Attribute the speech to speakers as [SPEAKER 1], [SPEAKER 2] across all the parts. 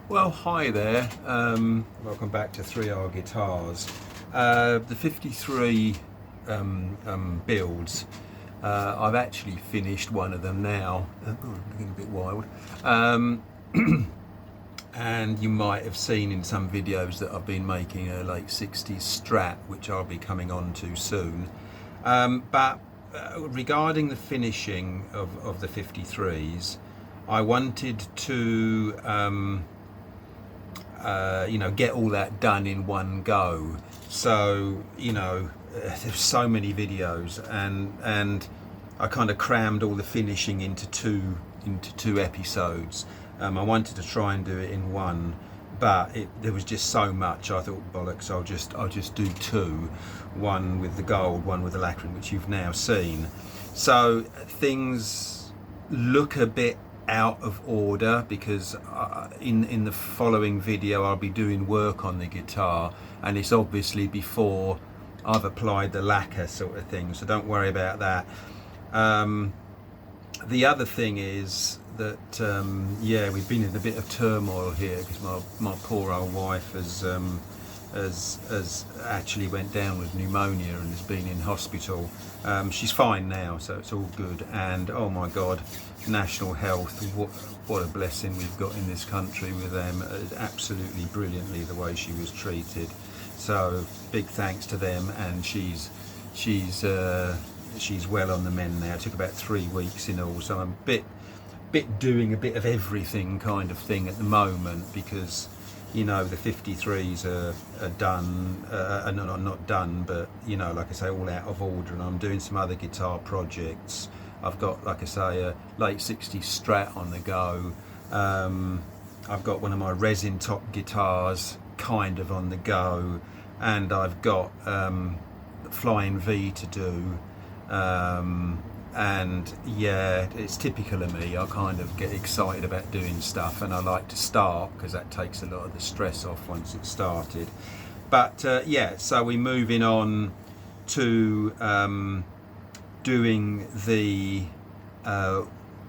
[SPEAKER 1] Well, hi there. Welcome back to 3R Guitars. The 53 builds. I've actually finished one of them now. Looking a bit wild. And you might have seen in some videos that I've been making a late 60s Strat, which I'll be coming on to soon. But regarding the finishing of the 53s, I wanted to get all that done in one go. So, there's so many videos, and I kind of crammed all the finishing into two episodes. I wanted to try and do it in one, but there was just so much. I thought, bollocks, I'll just do two, one with the gold, one with the lacquering, which you've now seen. So things look a bit out of order because in the following video I'll be doing work on the guitar, and it's obviously before I've applied the lacquer sort of thing, so don't worry about that. The other thing is that we've been in a bit of turmoil here because my poor old wife has actually went down with pneumonia and has been in hospital. She's fine now, so it's all good. And oh my God, national health, what a blessing we've got in this country with them. Absolutely brilliantly the way she was treated. So big thanks to them, and she's well on the mend now. It took about 3 weeks in all, so I'm doing a bit of everything kind of thing at the moment because the 53s are done, not done, but like I say, all out of order, and I'm doing some other guitar projects. I've got, like I say, a late 60s Strat on the go. I've got one of my resin top guitars kind of on the go, and I've got Flying V to do. And yeah, it's typical of me. I kind of get excited about doing stuff, and I like to start because that takes a lot of the stress off once it's started. But so we're moving on to doing the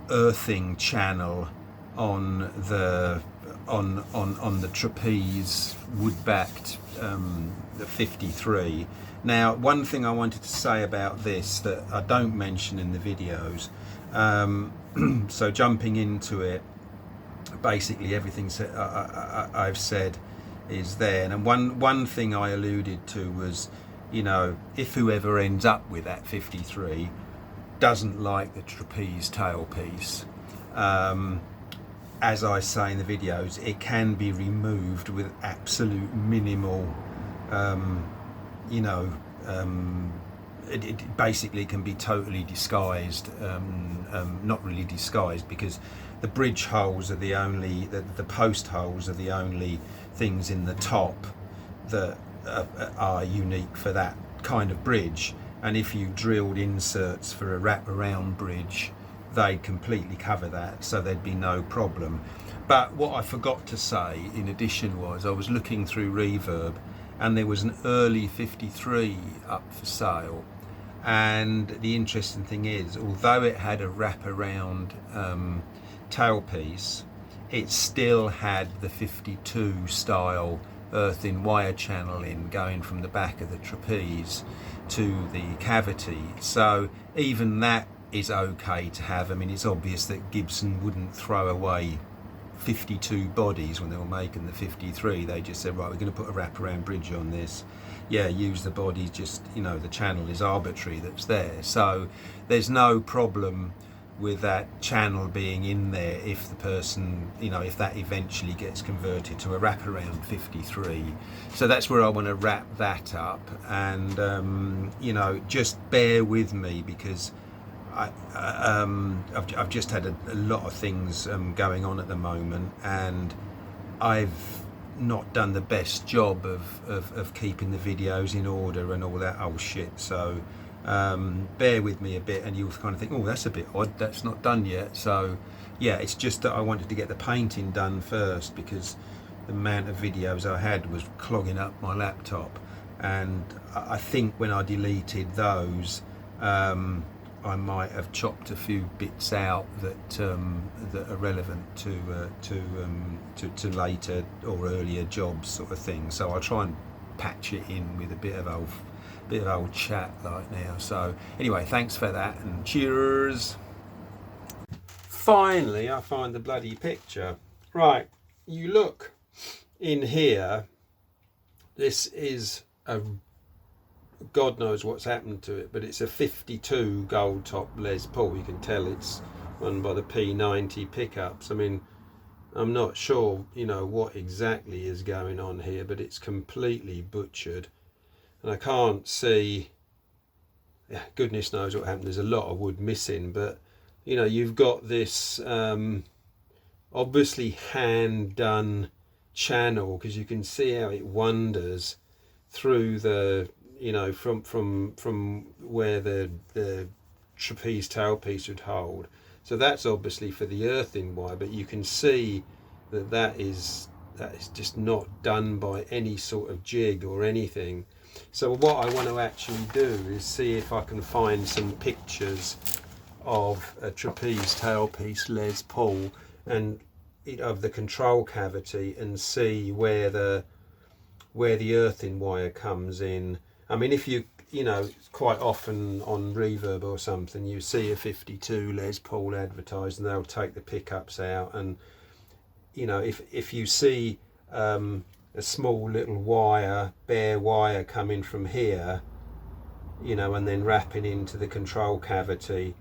[SPEAKER 1] earthing channel on the trapeze wood-backed the 53. Now, one thing I wanted to say about this that I don't mention in the videos, so jumping into it, basically everything I've said is there. And one thing I alluded to was, if whoever ends up with that 53 doesn't like the trapeze tailpiece, as I say in the videos, it can be removed with absolute minimal it basically can be totally disguised, not really disguised, because the bridge holes are the only, the post holes are the only things in the top that are unique for that kind of bridge. And if you drilled inserts for a wraparound bridge, they'd completely cover that, so there'd be no problem. But what I forgot to say in addition was I was looking through Reverb, and there was an early 53 up for sale, and the interesting thing is, although it had a wraparound tailpiece, it still had the 52 style earthen wire channel in, going from the back of the trapeze to the cavity. So even that is okay to have. I mean, it's obvious that Gibson wouldn't throw away 52 bodies when they were making the 53. They just said, right, we're going to put a wraparound bridge on this. Yeah, use the bodies, just, the channel is arbitrary that's there. So there's no problem with that channel being in there if the person, if that eventually gets converted to a wraparound 53. So that's where I want to wrap that up. And, just bear with me because I've just had a lot of things going on at the moment, and I've not done the best job of keeping the videos in order and all that old shit. So bear with me a bit, and you'll kind of think, oh, that's a bit odd, that's not done yet. So yeah, it's just that I wanted to get the painting done first because the amount of videos I had was clogging up my laptop, and I think when I deleted those, I might have chopped a few bits out that that are relevant to later or earlier jobs, sort of thing. So I try and patch it in with a bit of old chat like now. So anyway, thanks for that, and cheers. Finally, I find the bloody picture. Right, you look in here. This is a, God knows what's happened to it, but it's a 52 Goldtop Les Paul. You can tell it's run by the P90 pickups. I mean, I'm not sure, you know, what exactly is going on here, but it's completely butchered. And I can't see, yeah, goodness knows what happened. There's a lot of wood missing, but, you know, you've got this obviously hand-done channel, because you can see how it wanders through the, you know, from where the trapeze tailpiece would hold. So that's obviously for the earthing wire, but you can see that is just not done by any sort of jig or anything. So what I want to actually do is see if I can find some pictures of a trapeze tailpiece Les Paul and of the control cavity, and see where the earthing wire comes in. I mean, if you know, quite often on Reverb or something, you see a 52 Les Paul advertised, and they'll take the pickups out. And you know, if you see a small little wire, bare wire coming from here, you know, and then wrapping into the control cavity,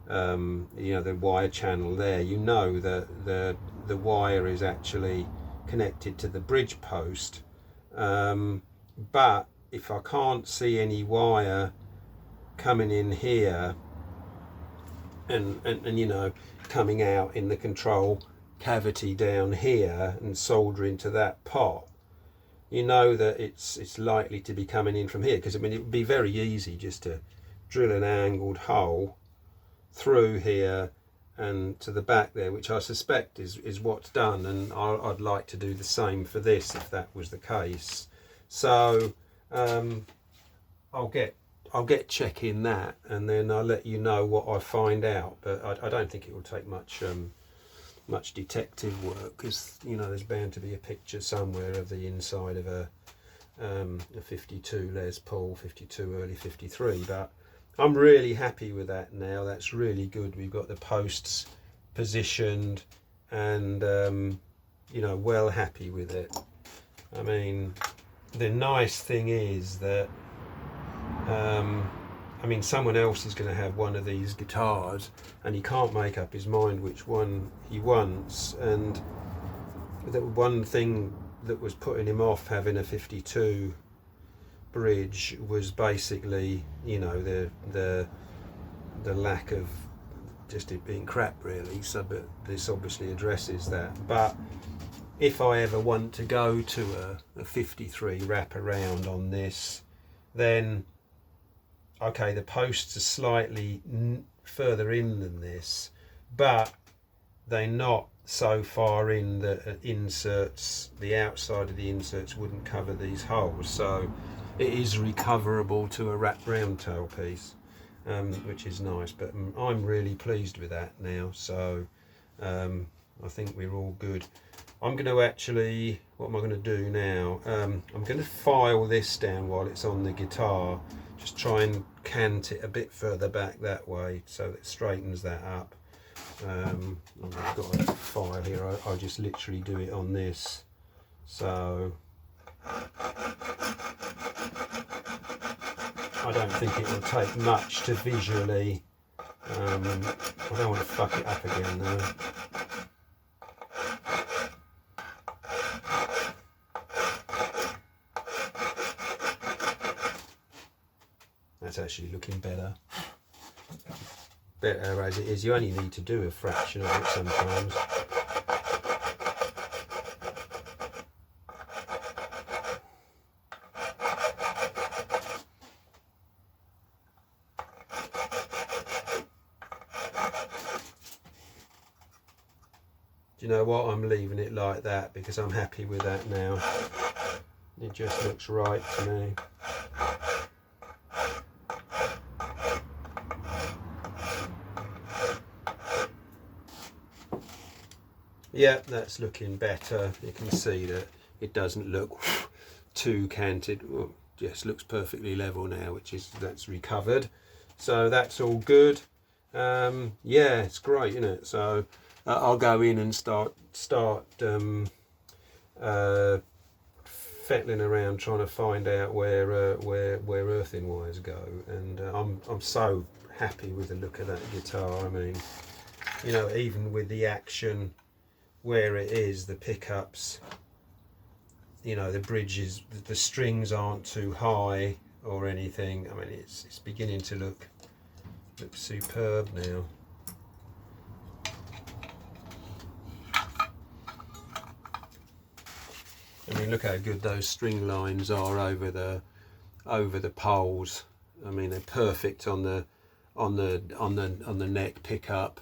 [SPEAKER 1] you know, the wire channel there, you know that the wire is actually connected to the bridge post. But if I can't see any wire coming in here and you know, coming out in the control cavity down here and soldering to that pot, you know that it's likely to be coming in from here. Because I mean, it would be very easy just to drill an angled hole through here and to the back there, which I suspect is what's done, and I'd like to do the same for this if that was the case. So I'll get checking that, and then I'll let you know what I find out. But I don't think it will take much detective work, because you know, there's bound to be a picture somewhere of the inside of a 52 Les Paul, 52 early 53. But I'm really happy with that now. That's really good. We've got the posts positioned, and you know, well happy with it. I mean, the nice thing is that I mean, someone else is going to have one of these guitars, and he can't make up his mind which one he wants. And the one thing that was putting him off having a 52 bridge was basically, you know, the lack of just it being crap, really. So, but this obviously addresses that. But if I ever want to go to a 53 wraparound on this, then okay, the posts are slightly further in than this, but they're not so far in that inserts, the outside of the inserts wouldn't cover these holes. So it is recoverable to a wraparound tailpiece, which is nice. But I'm really pleased with that now. So I think we're all good. I'm going to actually, what am I going to do now? I'm going to file this down while it's on the guitar. Just try and cant it a bit further back that way so that it straightens that up. I've got a file here. I'll just literally do it on this. So I don't think it will take much to visually. I don't want to fuck it up again though. That's actually looking better as it is. You only need to do a fraction of it sometimes. Do you know what? I'm leaving it like that because I'm happy with that now. It just looks right to me.
[SPEAKER 2] yeah, that's looking better. You can see that it doesn't look too canted. Well, yes, looks perfectly level now, that's recovered. So that's all good. Yeah, it's great, isn't it? So I'll go in and start fettling around trying to find out where earthing wires go, and I'm so happy with the look of that guitar. I mean, you know, even with the action where it is, the pickups, you know, the bridges, the strings aren't too high or anything. I mean, it's beginning to look superb now. I mean, look how good those string lines are over the poles. I mean, they're perfect on the neck pickup,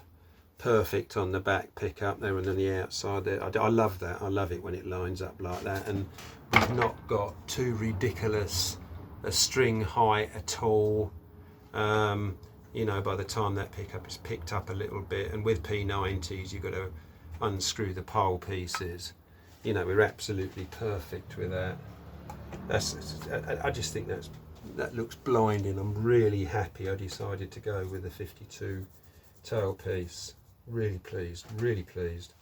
[SPEAKER 2] perfect on the back pickup there, and on the outside there. I love that. I love it when it lines up like that, and we've not got too ridiculous a string height at all. You know, by the time that pickup is picked up a little bit, and with P90s you've got to unscrew the pole pieces. You know, we're absolutely perfect with that. I just think that looks blinding. I'm really happy I decided to go with the 52 tailpiece. Really pleased, really pleased.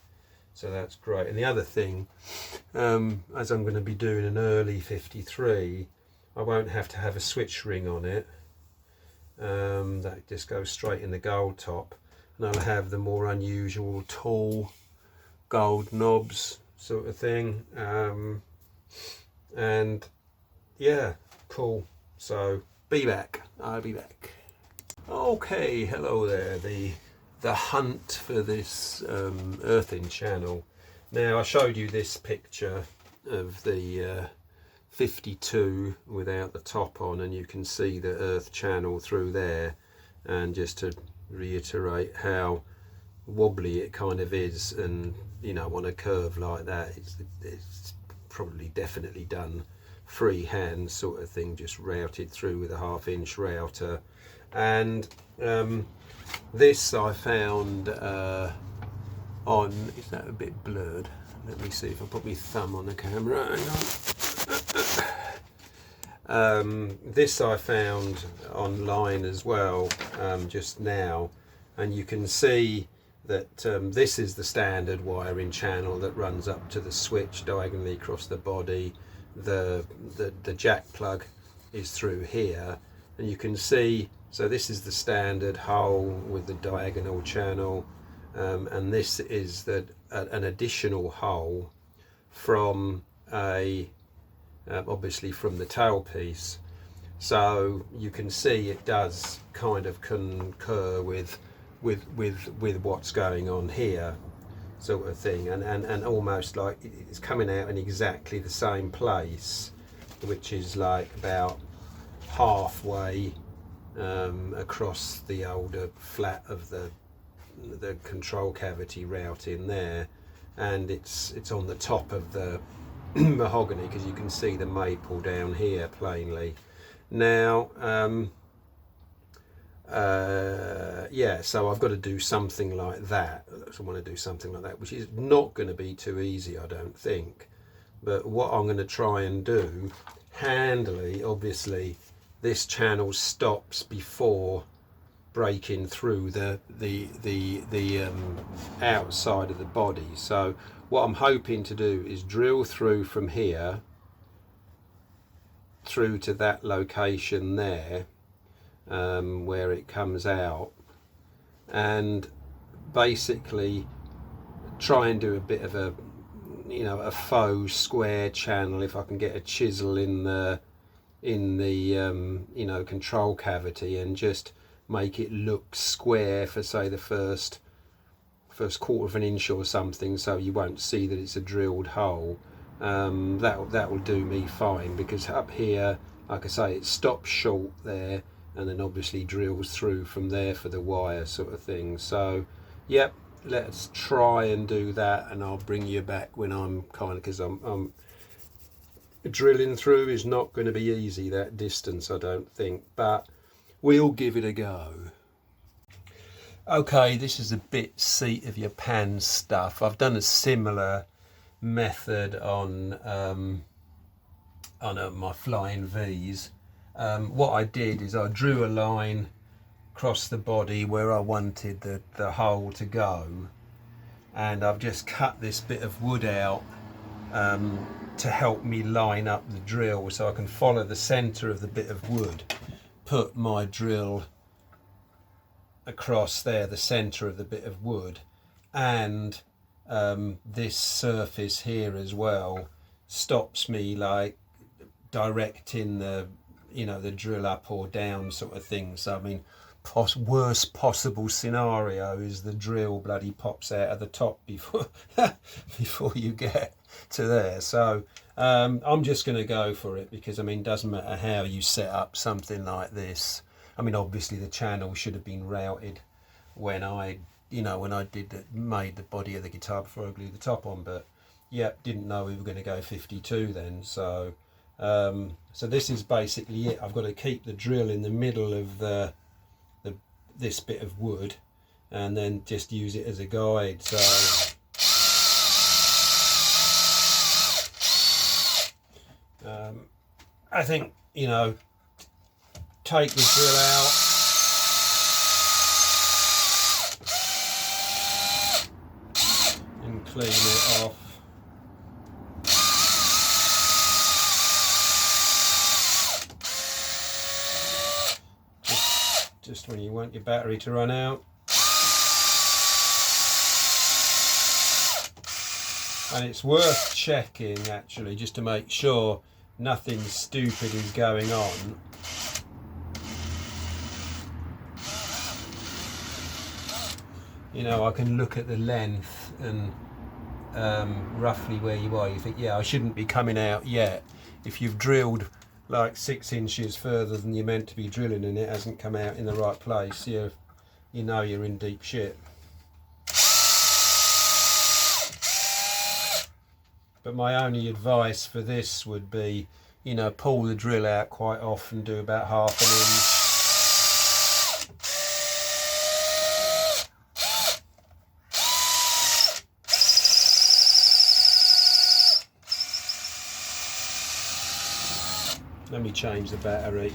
[SPEAKER 2] So that's great. And the other thing, as I'm going to be doing an early 53, I won't have to have a switch ring on it. That just goes straight in the Goldtop, and I'll have the more unusual tall gold knobs sort of thing. And yeah, cool. So I'll be back. Okay, hello there. The hunt for this earthing channel. Now, I showed you this picture of the 52 without the top on, and you can see the earth channel through there. And just to reiterate how wobbly it kind of is, and you know, on a curve like that, it's probably definitely done freehand sort of thing, just routed through with a 1/2 inch router. And this I found on, is that a bit blurred? Let me see if I put my thumb on the camera. Hang on. This I found online as well just now, and you can see that this is the standard wiring channel that runs up to the switch diagonally across the body. The jack plug is through here, and you can see, so this is the standard hole with the diagonal channel, and this is an additional hole from obviously from the tailpiece. So you can see it does kind of concur with what's going on here, sort of thing, and almost like it's coming out in exactly the same place, which is like about halfway across the older flat of the control cavity route in there, and it's on the top of the mahogany, because you can see the maple down here plainly. Now yeah, so I've got to do something like that. So I want to do something like that, which is not going to be too easy, I don't think. But what I'm going to try and do, handily, obviously, this channel stops before breaking through the outside of the body. So what I'm hoping to do is drill through from here through to that location there, where it comes out, and basically try and do a bit of a, you know, a faux square channel if I can get a chisel in the you know, control cavity, and just make it look square for, say, the first 1/4 of an inch or something, so you won't see that it's a drilled hole. That will do me fine, because up here, like I say, it stops short there, and then obviously drills through from there for the wire sort of thing. So yep, let's try and do that, and I'll bring you back when I'm kind of, because I'm drilling through is not going to be easy, that distance, I don't think, but we'll give it a go. Okay, this is a bit seat of your pants stuff. I've done a similar method on my flying V's. What I did is I drew a line across the body where I wanted the hole to go, and I've just cut this bit of wood out to help me line up the drill, so I can follow the centre of the bit of wood, put my drill across there, the centre of the bit of wood, and this surface here as well stops me like directing the the drill up or down sort of thing. So I mean, worst possible scenario is the drill bloody pops out of the top before before you get to there. So I'm just going to go for it, because I mean, doesn't matter how you set up something like this. I mean, obviously the channel should have been routed when I made the body of the guitar before I glued the top on, but yeah, didn't know we were going to go 52 then. So so this is basically it. I've got to keep the drill in the middle of this bit of wood, and then just use it as a guide. So I think, take the drill out, and clean it off. Just when you want your battery to run out. And it's worth checking actually, just to make sure nothing stupid is going on. I can look at the length and roughly where you are. You think, yeah, I shouldn't be coming out yet. If you've drilled like 6 inches further than you're meant to be drilling and it hasn't come out in the right place, you know you're in deep shit. But my only advice for this would be, pull the drill out quite often, do about half an inch. Let me change the battery.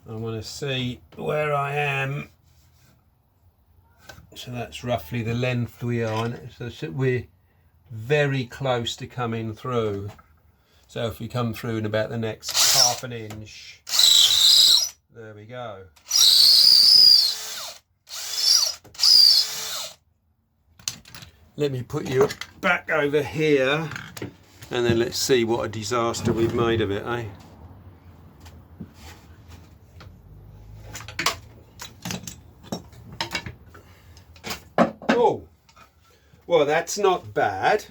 [SPEAKER 2] I want to see where I am. So that's roughly the length we are on. So we're very close to coming through. So if we come through in about the next half an inch, there we go. Let me put you back over here, and then let's see what a disaster we've made of it, eh? Oh, well, that's not bad.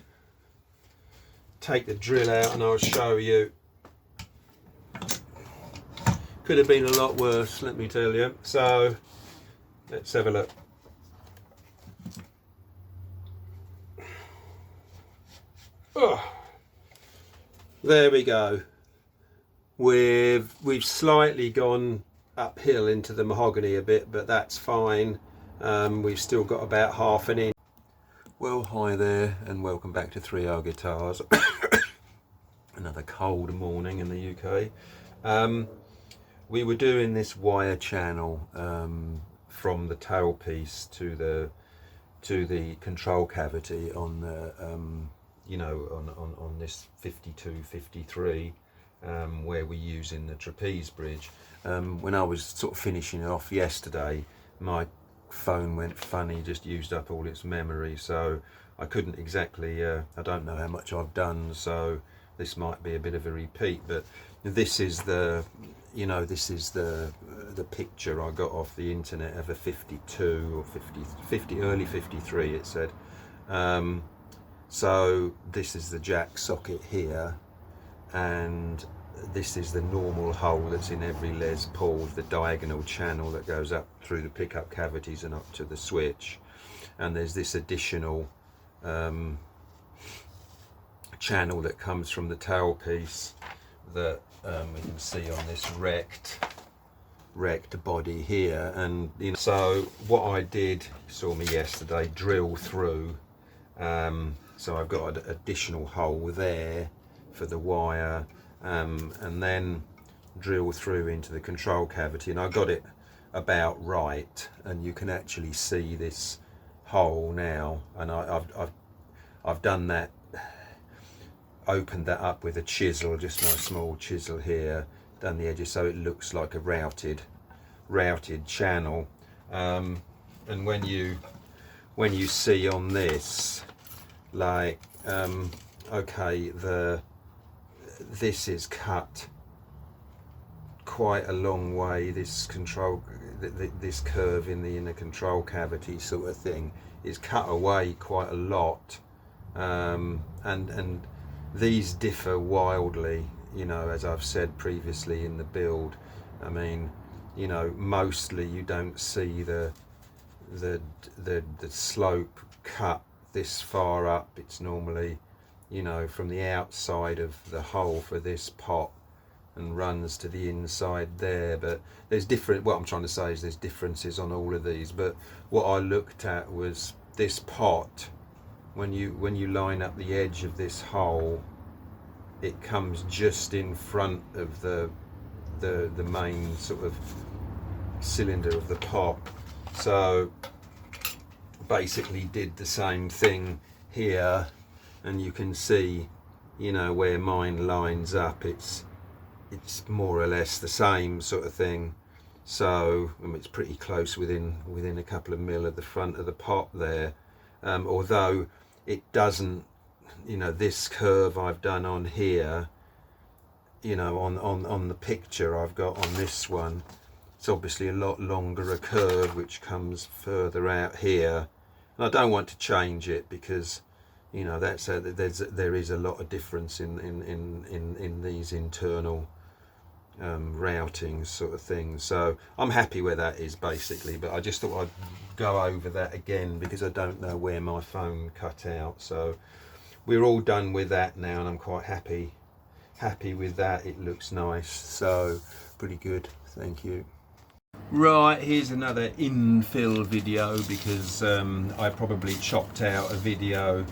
[SPEAKER 2] Take the drill out and I'll show you. Could have been a lot worse, let me tell you. So let's have a look. Oh, there we go. We've slightly gone uphill into the mahogany a bit, but that's fine. We've still got about half an inch. Well, hi there and welcome back to 3R Guitars. Another cold morning in the UK. We were doing this wire channel from the tailpiece to the control cavity on the on this 52-53 where we're using the trapeze bridge. When I was sort of finishing it off yesterday, my phone went funny, just used up all its memory, so I couldn't exactly I don't know how much I've done, so this might be a bit of a repeat, but this is the the picture I got off the internet of a 52 or 50 early 53 it said. So this is the jack socket here, and this is the normal hole that's in every Les Paul, the diagonal channel that goes up through the pickup cavities and up to the switch. And there's this additional channel that comes from the tailpiece that we can see on this wrecked body here. And you know, so what I did, you saw me yesterday drill through, so I've got an additional hole there for the wire, and then drill through into the control cavity, and I got it about right, and you can actually see this hole now, and I've done that, opened that up with a chisel, just my small chisel here, done the edges so it looks like a routed channel, and when you see on this, like okay, this is cut quite a long way, this this curve in the inner control cavity sort of thing is cut away quite a lot, and these differ wildly, you know, as I've said previously in the build. I mean, you know, mostly you don't see the slope cut this far up. It's normally, you know, from the outside of the hole for this pot and runs to the inside there. But there's different, what I'm trying to say is there's differences on all of these, but what I looked at was this pot, when you line up the edge of this hole, it comes just in front of the main sort of cylinder of the pot. So basically did the same thing here, and you can see, you know, where mine lines up, it's more or less the same sort of thing. So it's pretty close, within a couple of mil of the front of the pot there, although it doesn't, you know, this curve I've done on here, you know, on the picture I've got on this one, it's obviously a lot longer a curve which comes further out here, and I don't want to change it because, you know, there is a lot of difference in these internal routings sort of things. So I'm happy where that is basically, but I just thought I'd go over that again because I don't know where my phone cut out. So we're all done with that now, and I'm quite happy with that. It looks nice, so pretty good, thank you. Right, here's another infill video because I probably chopped out a video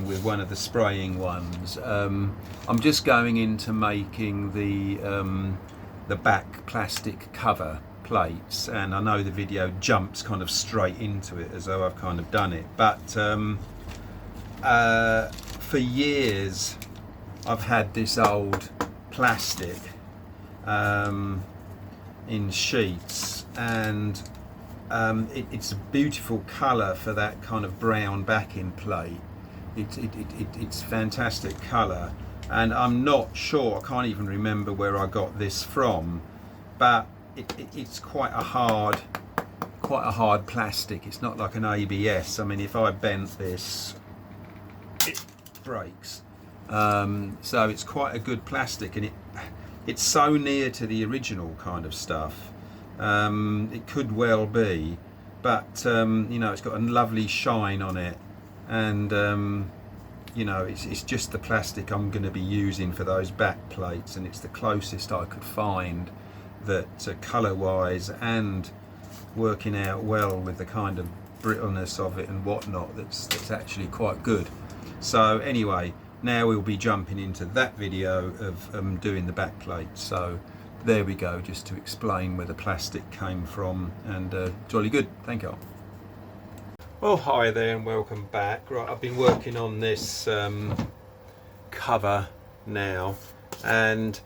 [SPEAKER 2] with one of the spraying ones. I'm just going into making the back plastic cover plates, and I know the video jumps kind of straight into it as though I've kind of done it, but for years I've had this old plastic in sheets, and it's a beautiful colour for that kind of brown backing plate. It's fantastic colour, and I'm not sure, I can't even remember where I got this from, but it's quite a hard plastic. It's not like an ABS. I mean, if I bent this, it breaks. So it's quite a good plastic, and it's so near to the original kind of stuff. It could well be, but you know, it's got a lovely shine on it, and you know, it's just the plastic I'm going to be using for those back plates, and it's the closest I could find that colour wise and working out well with the kind of brittleness of it and whatnot, that's actually quite good. So anyway, now we'll be jumping into that video of doing the back plate. So there we go, just to explain where the plastic came from, and jolly good, thank you. Well, hi there and welcome back. Right, I've been working on this cover now, and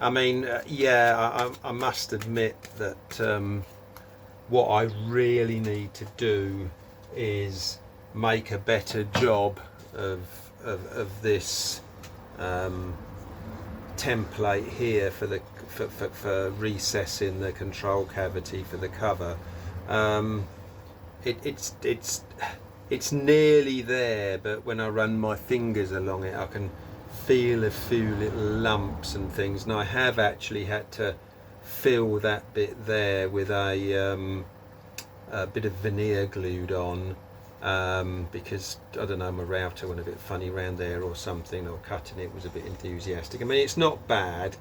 [SPEAKER 2] I mean, yeah, I must admit that what I really need to do is make a better job of this template here for recessing the control cavity for the cover. It's nearly there, but when I run my fingers along it, I can feel a few little lumps and things, and I have actually had to fill that bit there with a bit of veneer glued on, because I don't know, my router went a bit funny around there or something, or cutting it was a bit enthusiastic. I mean, it's not bad,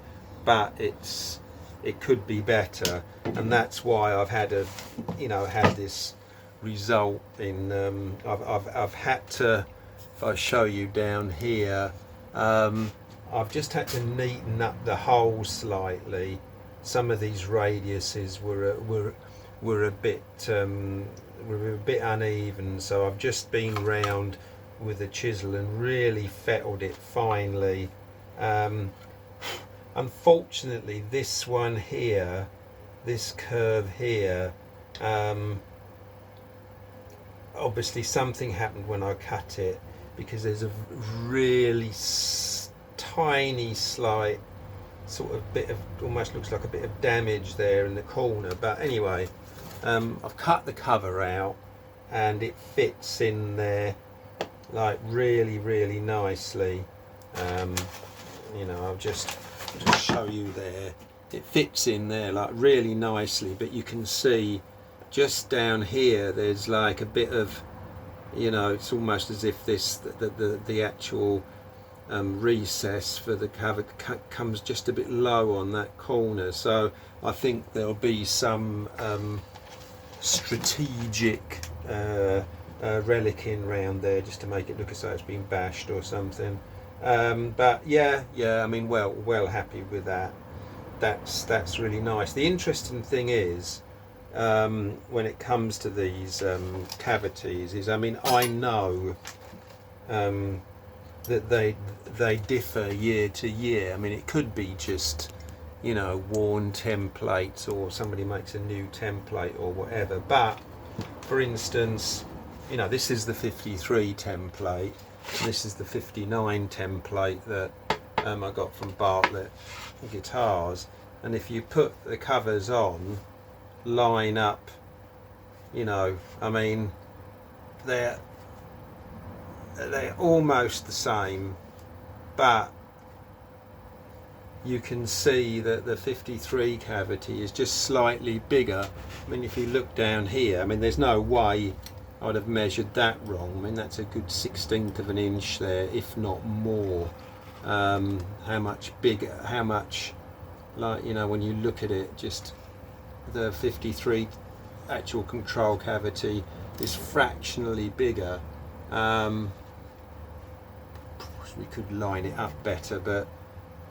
[SPEAKER 2] but it could be better, and that's why I've had had this result in I've had to, if I show you down here, I've just had to neaten up the hole slightly. Some of these radiuses were a bit uneven, so I've just been round with a chisel and really fettled it finely. Unfortunately, this one here, this curve here, obviously something happened when I cut it, because there's a really tiny slight sort of bit of, almost looks like a bit of damage there in the corner. But anyway, I've cut the cover out and it fits in there like really nicely. I'll just show you there. It fits in there like really nicely, but you can see just down here there's like a bit of, it's almost as if the actual recess for the cover comes just a bit low on that corner. So I think there'll be some strategic relicing round there just to make it look as though it's been bashed or something. But yeah, I mean, well happy with that. That's really nice. The interesting thing is, when it comes to these cavities, is, I mean, I know that they differ year to year. I mean, it could be just, worn templates, or somebody makes a new template or whatever. But for instance, this is the 53 template, and this is the 59 template that I got from Bartlett Guitars. And if you put the covers on, line up, I mean, they're almost the same, but you can see that the 53 cavity is just slightly bigger. I mean, if you look down here, I mean, there's no way I'd have measured that wrong. I mean, that's a good 1/16 of an inch there, if not more. How much bigger, how much, like, when you look at it, just the 53 actual control cavity is fractionally bigger. We could line it up better, but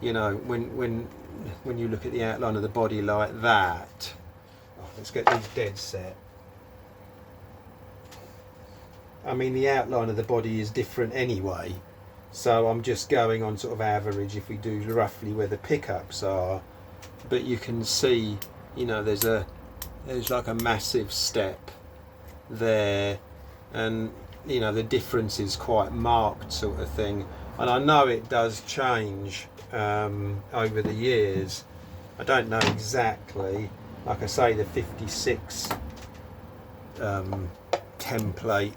[SPEAKER 2] when you look at the outline of the body like that, let's get these dead set. I mean, the outline of the body is different anyway, so I'm just going on sort of average if we do roughly where the pickups are. But you can see, there's like a massive step there, and the difference is quite marked, sort of thing. And I know it does change over the years. I don't know exactly. Like I say, the 56 template,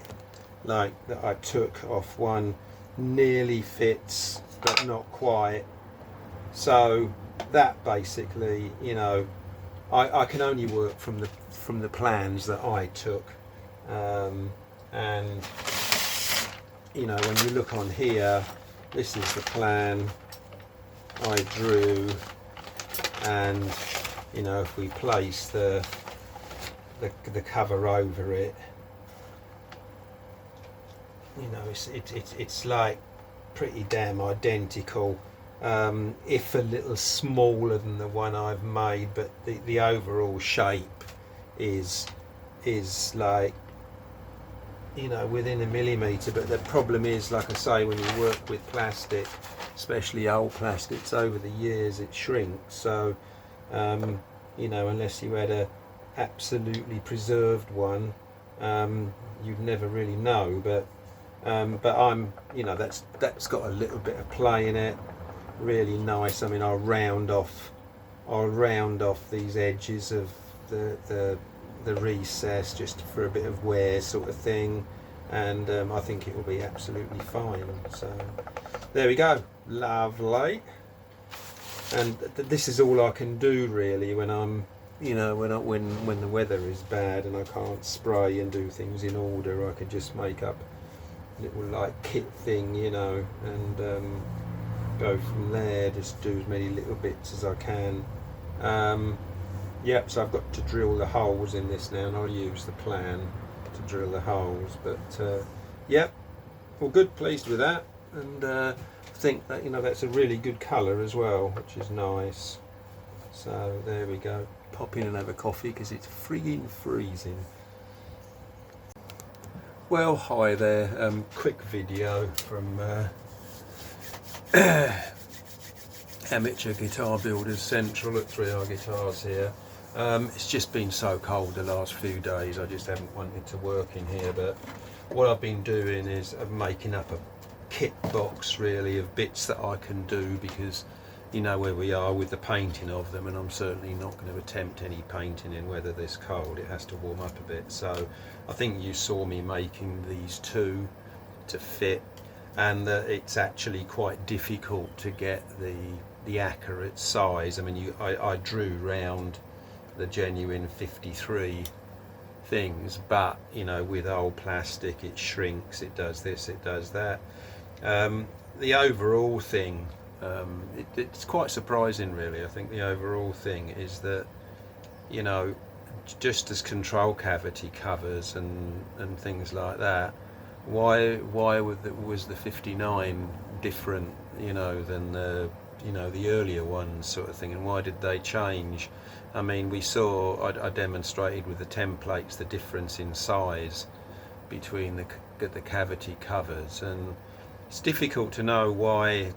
[SPEAKER 2] like that I took off one, nearly fits, but not quite. So that basically, I can only work from the plans that I took, and when you look on here, this is the plan I drew, and if we place the cover over it, it's like pretty damn identical, if a little smaller than the one I've made, but the overall shape is like, within a millimetre. But the problem is, like I say, when you work with plastic, especially old plastics, over the years it shrinks. So unless you had a absolutely preserved one, you'd never really know. But I'm, that's got a little bit of play in it, really nice. I mean, I'll round off these edges of the recess just for a bit of wear, sort of thing, and I think it will be absolutely fine. So there we go, lovely. And this is all I can do really when I'm, you know, when the weather is bad and I can't spray and do things in order. I could just make up a little like kit thing, you know, and go from there. Just do as many little bits as I can. Yep, so I've got to drill the holes in this now, and I'll use the plan to drill the holes. But yep, well, good, pleased with that, and I think that, you know, that's a really good colour as well, which is nice. So there we go. Pop in and have a coffee because it's frigging freezing. Well, hi there. Quick video from Amateur Guitar Builders Central at 3R Guitars here. It's just been so cold the last few days, I just haven't wanted to work in here, but what I've been doing is making up a kit box really of bits that I can do, because you know where we are with the painting of them, and I'm certainly not going to attempt any painting in weather this cold. It has to warm up a bit. So I think you saw me making these two to fit, and it's actually quite difficult to get the accurate size. I mean, I drew round the genuine 53 things, but you know, with old plastic it shrinks, it does this, it does that. The overall thing, it's quite surprising really. I think the overall thing is that, you know, just as control cavity covers and things like that, why was the 59 different, you know, than the, you know, the earlier ones, sort of thing, and why did they change? I mean, we saw, I demonstrated with the templates the difference in size between the cavity covers, and it's difficult to know why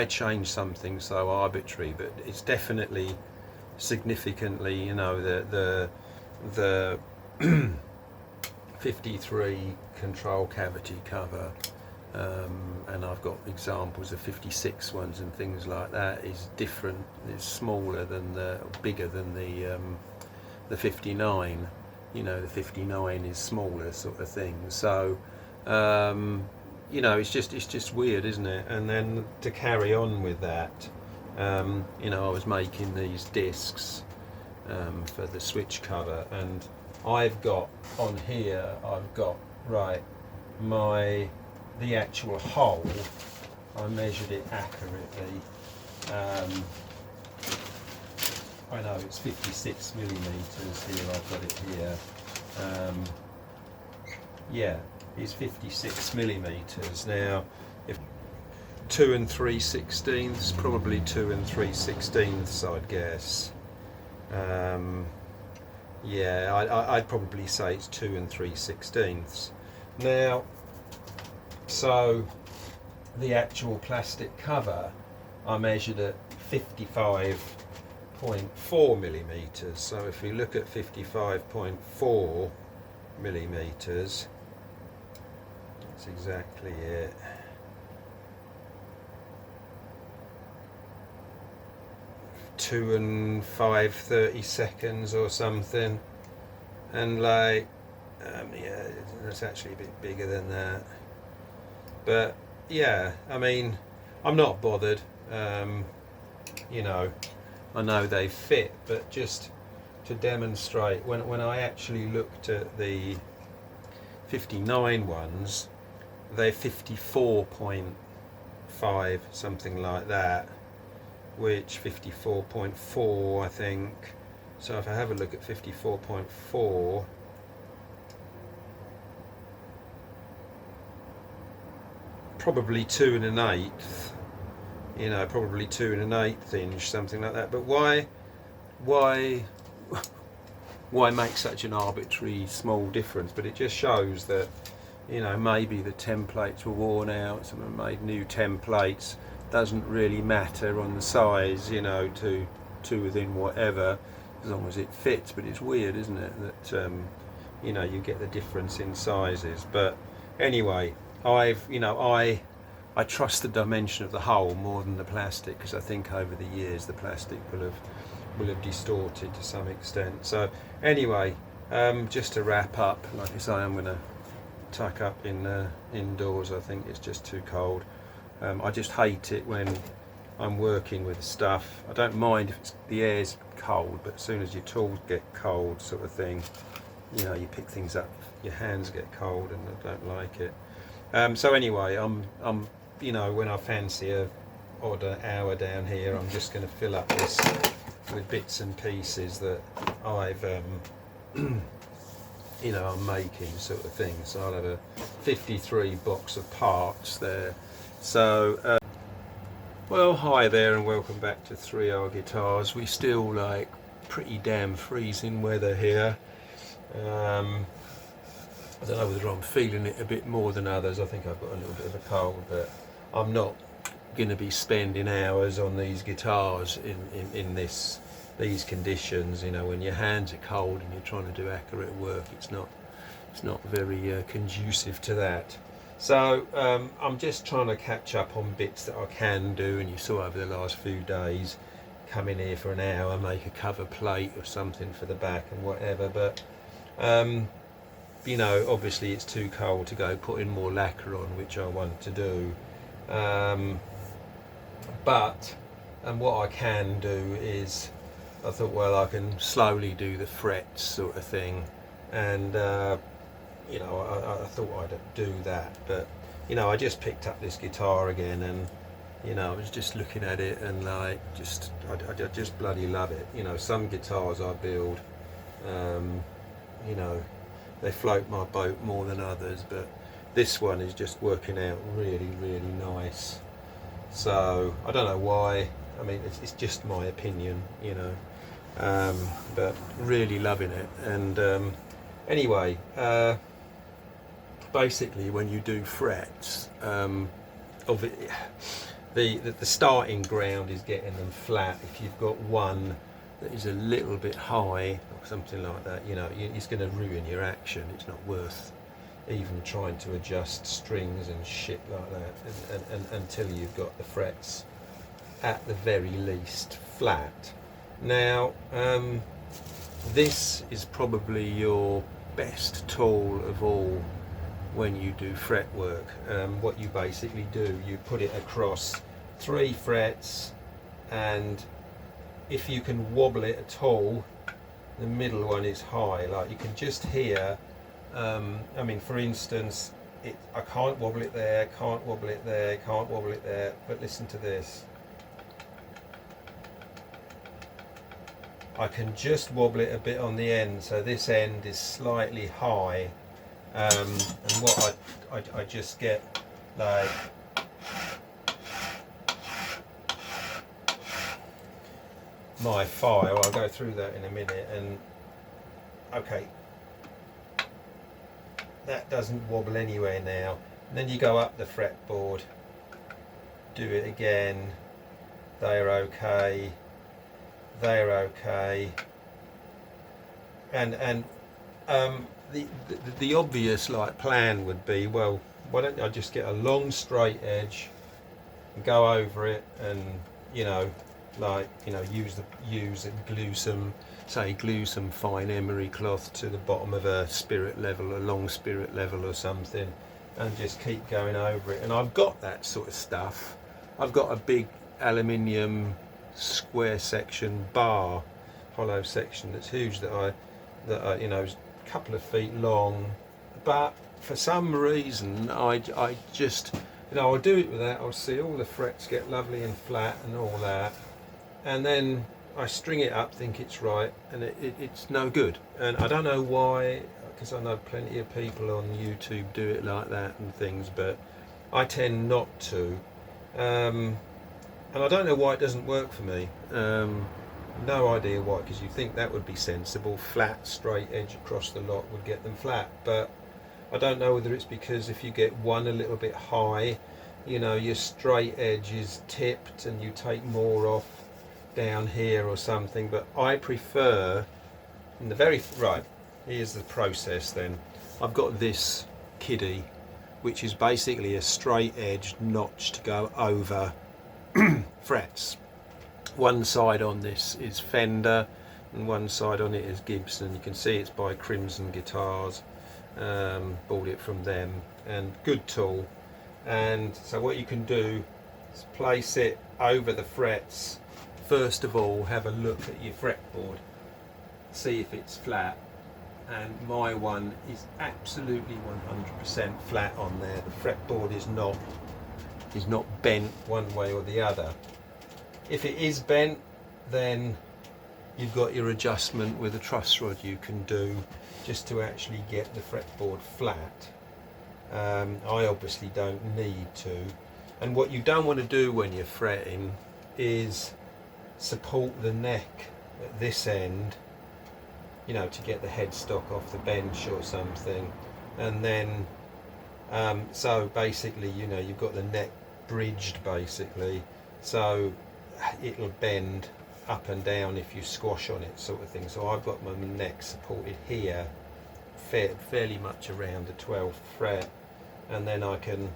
[SPEAKER 2] change something so arbitrary, but it's definitely significantly, you know, the 53 control cavity cover, and I've got examples of 56 ones and things like that, is different, is smaller than bigger than the 59. You know, the 59 is smaller, sort of thing. So you know, it's just weird, isn't it? And then to carry on with that, you know, I was making these discs for the switch cover, and I've got on here, I've got, right, the actual hole, I measured it accurately. I know it's 56 millimeters here, I've got it here. Yeah, it's 56 millimeters. Now, if 2 3/16, probably 2 3/16, I'd guess. Yeah, I'd probably say it's 2 3/16. Now, so the actual plastic cover I measured at 55.4 millimeters. So if we look at 55.4 millimeters, that's exactly it. Two 5/32 or something, and like yeah, it's actually a bit bigger than that, but yeah, I mean, I'm not bothered. You know, I know they fit, but just to demonstrate, when I actually looked at the 59 ones, they're 54.5, something like that, which 54.4, I think. So if I have a look at 54.4, probably 2 1/8, you know, probably 2 1/8 inch, something like that. But why make such an arbitrary small difference? But it just shows that, you know, maybe the templates were worn out, someone made new templates. Doesn't really matter on the size, you know, to within whatever, as long as it fits. But it's weird, isn't it, that you know, you get the difference in sizes. But anyway, I trust the dimension of the hole more than the plastic, because I think over the years the plastic will have distorted to some extent. So anyway, just to wrap up, like I say, I'm going to tuck up indoors. I think it's just too cold. I just hate it when I'm working with stuff. I don't mind if the air's cold, but as soon as your tools get cold, sort of thing, you know, you pick things up, your hands get cold, and I don't like it. So anyway, I'm you know, when I fancy a odd hour down here, I'm just going to fill up this with bits and pieces that I've you know, I'm making, sort of thing. So I'll have a 53 box of parts there. So well, hi there and welcome back to 3R Guitars. We still like pretty damn freezing weather here. I don't know whether I'm feeling it a bit more than others. I think I've got a little bit of a cold, but I'm not going to be spending hours on these guitars in these conditions. You know, when your hands are cold and you're trying to do accurate work, it's not very conducive to that. So I'm just trying to catch up on bits that I can do, and you saw over the last few days, come in here for an hour, make a cover plate or something for the back and whatever, but you know, obviously it's too cold to go putting more lacquer on, which I want to do. But what I can do is, I thought, well, I can slowly do the frets sort of thing, and you know, I thought I'd do that. But you know, I just picked up this guitar again, and you know, I was just looking at it and like, I just bloody love it. You know, some guitars I build, you know, they float my boat more than others, but this one is just working out really, really nice. So I don't know why. I mean, it's just my opinion, you know, but really loving it. And anyway, basically, when you do frets, of it, the starting ground is getting them flat. If you've got one that is a little bit high or something like that, you know, it's going to ruin your action. It's not worth even trying to adjust strings and shit like that, and until you've got the frets at the very least flat. Now this is probably your best tool of all when you do fret work. What you basically do, you put it across 3 frets, and if you can wobble it at all, the middle one is high, like you can just hear. I mean, for instance, I can't wobble it there, can't wobble it there, can't wobble it there, but listen to this. I can just wobble it a bit on the end, so this end is slightly high, and what I just get, like, my file, I'll go through that in a minute, and okay, that doesn't wobble anywhere now. And then you go up the fretboard, do it again, they're okay, they're okay, and the obvious like plan would be, well, why don't I just get a long straight edge and go over it, and you know, like, you know, use and glue some fine emery cloth to the bottom of a spirit level, a long spirit level or something, and just keep going over it. And I've got that sort of stuff. I've got a big aluminium square section bar, hollow section that's huge, that I you know, is a couple of feet long, but for some reason I just, you know, I'll do it with that. I'll see all the frets get lovely and flat and all that, and then I string it up, think it's right, and it's no good. And I don't know why, because I know plenty of people on YouTube do it like that and things, but I tend not to. And I don't know why it doesn't work for me. No idea why, because you think that would be sensible. Flat, straight edge across the lot would get them flat. But I don't know whether it's because if you get one a little bit high, you know, your straight edge is tipped and you take more off down here or something. But I prefer, in the very, right, here's the process then. I've got this kiddie, which is basically a straight edge notch to go over frets. One side on this is Fender and one side on it is Gibson. You can see it's by Crimson Guitars. Bought it from them, and good tool. And so what you can do, Just place it over the frets. First of all, have a look at your fretboard, see if it's flat, and my one is absolutely 100% flat on there. The fretboard is not bent one way or the other. If it is bent, then you've got your adjustment with a truss rod you can do just to actually get the fretboard flat. I obviously don't need to. And what you don't want to do when you're fretting is support the neck at this end, you know, to get the headstock off the bench or something. And then, so basically, you know, you've got the neck bridged basically, so it'll bend up and down if you squash on it, sort of thing. So I've got my neck supported here, fairly much around the 12th fret, and then I can,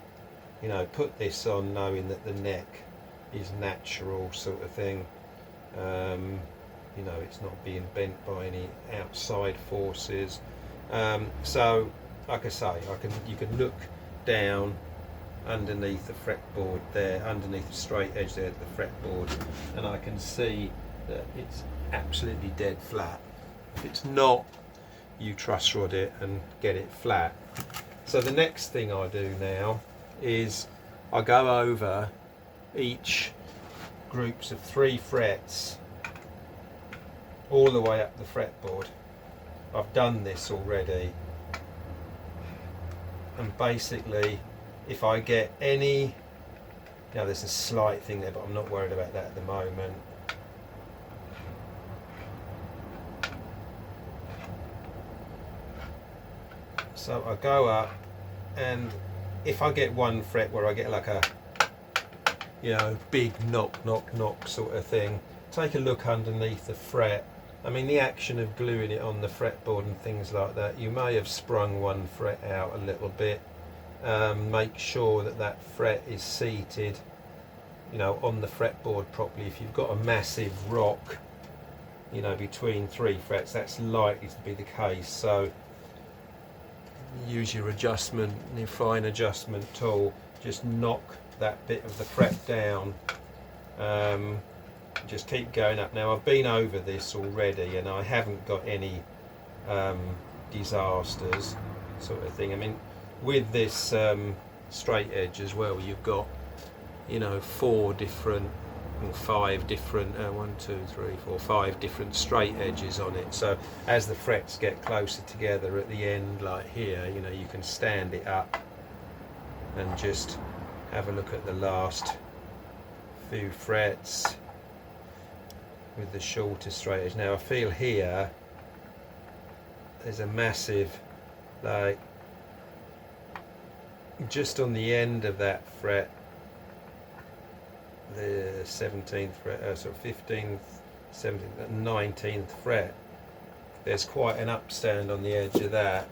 [SPEAKER 2] you know, put this on knowing that the neck is natural, sort of thing. You know, it's not being bent by any outside forces. So, like I say, you can look down underneath the fretboard there, underneath the straight edge there of the fretboard, and I can see that it's absolutely dead flat. If it's not, you truss rod it and get it flat. So the next thing I do now is I go over each groups of 3 frets all the way up the fretboard. I've done this already, and basically if I get any, now there's a slight thing there, but I'm not worried about that at the moment. So I go up, and if I get one fret where I get like a, you know, big knock, knock, knock sort of thing, take a look underneath the fret. I mean, the action of gluing it on the fretboard and things like that, you may have sprung one fret out a little bit. Make sure that that fret is seated, you know, on the fretboard properly. If you've got a massive rock, you know, between 3 frets, that's likely to be the case. So use your adjustment, your fine adjustment tool, just knock that bit of the fret down. Just keep going up. Now I've been over this already and I haven't got any disasters, sort of thing. I mean, with this straight edge as well, you've got, you know, 4 different and 5 different 5 different straight edges on it. So as the frets get closer together at the end, like here, you know, you can stand it up and just have a look at the last few frets with the shorter straight edge. Now I feel here there's a massive, like, just on the end of that fret, the 17th fret, sort of 15th, 17th, 19th fret, there's quite an upstand on the edge of that.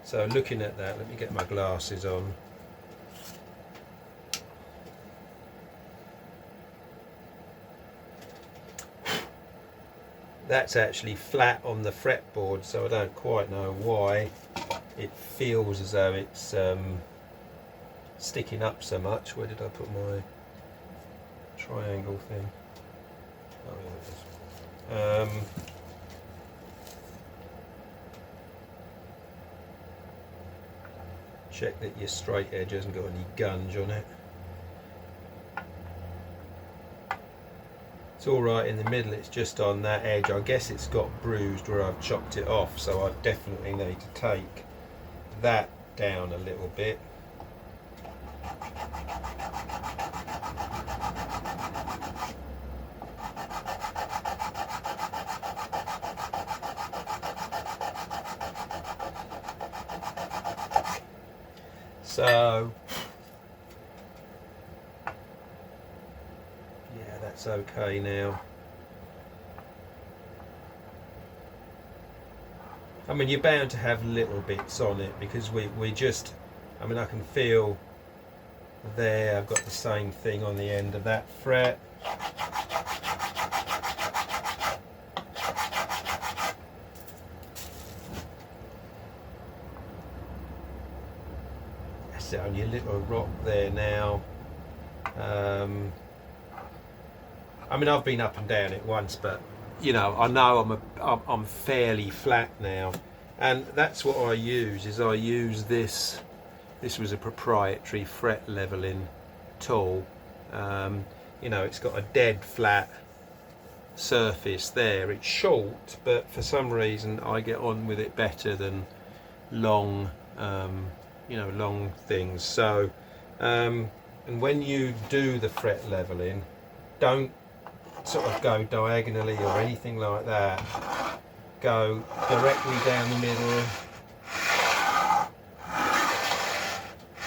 [SPEAKER 2] So looking at that, let me get my glasses on. That's actually flat on the fretboard, so I don't quite know why it feels as though it's sticking up so much. Where did I put my triangle thing? Oh, yeah, it is. Check that your straight edge hasn't got any gunge on it. It's alright in the middle, it's just on that edge. I guess it's got bruised where I've chopped it off, so I definitely need to take that down a little bit. So yeah, that's okay now. I mean, you're bound to have little bits on it because we just, I mean, I can feel there, I've got the same thing on the end of that fret. That's only a little rock there now. I mean, I've been up and down it once, but you know I'm fairly flat now, and that's what I use. Is I use this. This was a proprietary fret leveling tool. You know, it's got a dead flat surface there. It's short, but for some reason I get on with it better than long, you know, long things. So, and when you do the fret leveling, don't sort of go diagonally or anything like that. Go directly down the middle.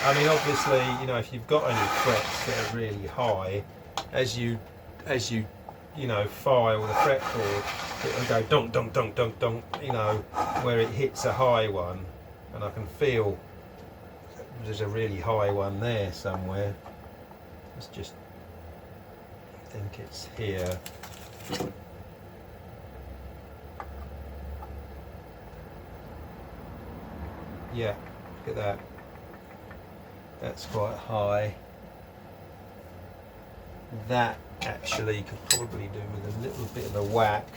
[SPEAKER 2] I mean, obviously, you know, if you've got any frets that are really high, as you know, file the fretboard, it'll go dunk, dunk, dunk, dunk, dunk, you know, where it hits a high one, and I can feel there's a really high one there somewhere. Let's just, I think it's here. Yeah, look at that. That's quite high. That actually could probably do with a little bit of a whack.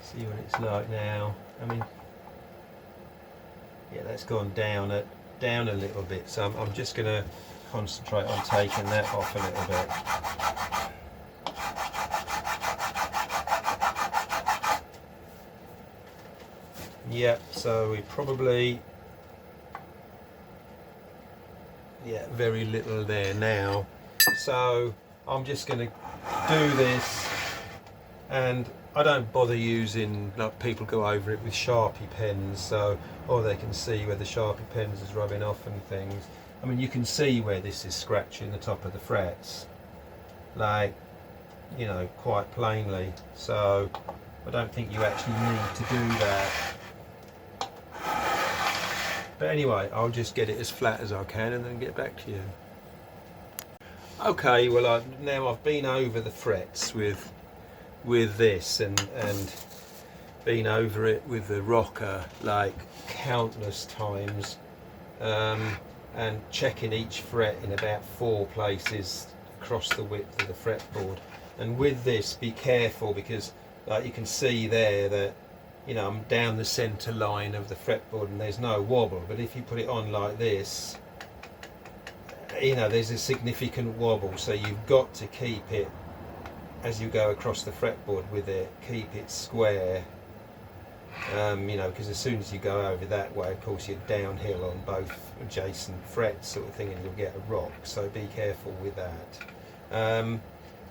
[SPEAKER 2] See what it's like now. I mean, yeah, that's gone down a little bit, so I'm just going to concentrate on taking that off a little bit. Yep, so we probably, yeah, very little there now. So I'm just going to do this, and I don't bother using, like people go over it with Sharpie pens, so, or they can see where the Sharpie pens is rubbing off and things. I mean, you can see where this is scratching the top of the frets, like, you know, quite plainly. So I don't think you actually need to do that. But anyway, I'll just get it as flat as I can and then get back to you. Okay, well, now I've been over the frets with this and been over it with the rocker like countless times, and checking each fret in about 4 places across the width of the fretboard. And with this, be careful, because like you can see there that, you know, I'm down the center line of the fretboard and there's no wobble, but if you put it on like this, you know, there's a significant wobble, so you've got to keep it, as you go across the fretboard with it, keep it square. You know, because as soon as you go over that way, of course, you're downhill on both adjacent frets sort of thing, and you'll get a rock, so be careful with that.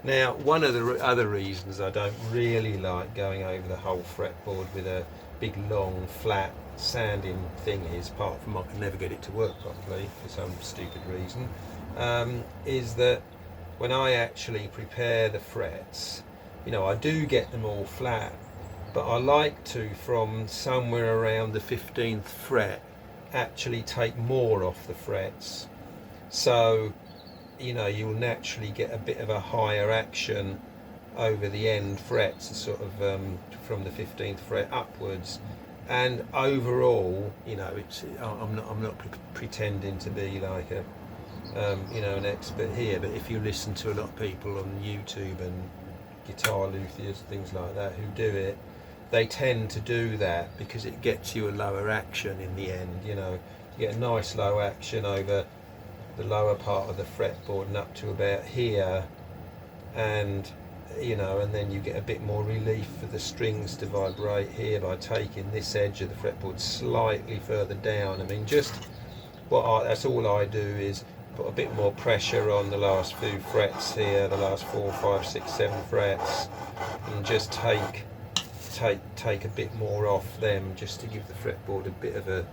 [SPEAKER 2] Now, one of the other reasons I don't really like going over the whole fretboard with a big long flat sanding thing is, apart from I can never get it to work properly for some stupid reason, is that when I actually prepare the frets, you know, I do get them all flat, but I like to, from somewhere around the 15th fret, actually take more off the frets. So, you know, you'll naturally get a bit of a higher action over the end frets, sort of from the 15th fret upwards. And overall, you know, I'm not pretending to be like a you know, an expert here, but if you listen to a lot of people on YouTube and guitar luthiers, things like that, who do it, they tend to do that because it gets you a lower action in the end. You know, you get a nice low action over the lower part of the fretboard and up to about here, and you know, and then you get a bit more relief for the strings to vibrate here by taking this edge of the fretboard slightly further down. I mean, just that's all I do is put a bit more pressure on the last few frets here, the last 4, 5, 6, 7 frets, and just take a bit more off them, just to give the fretboard a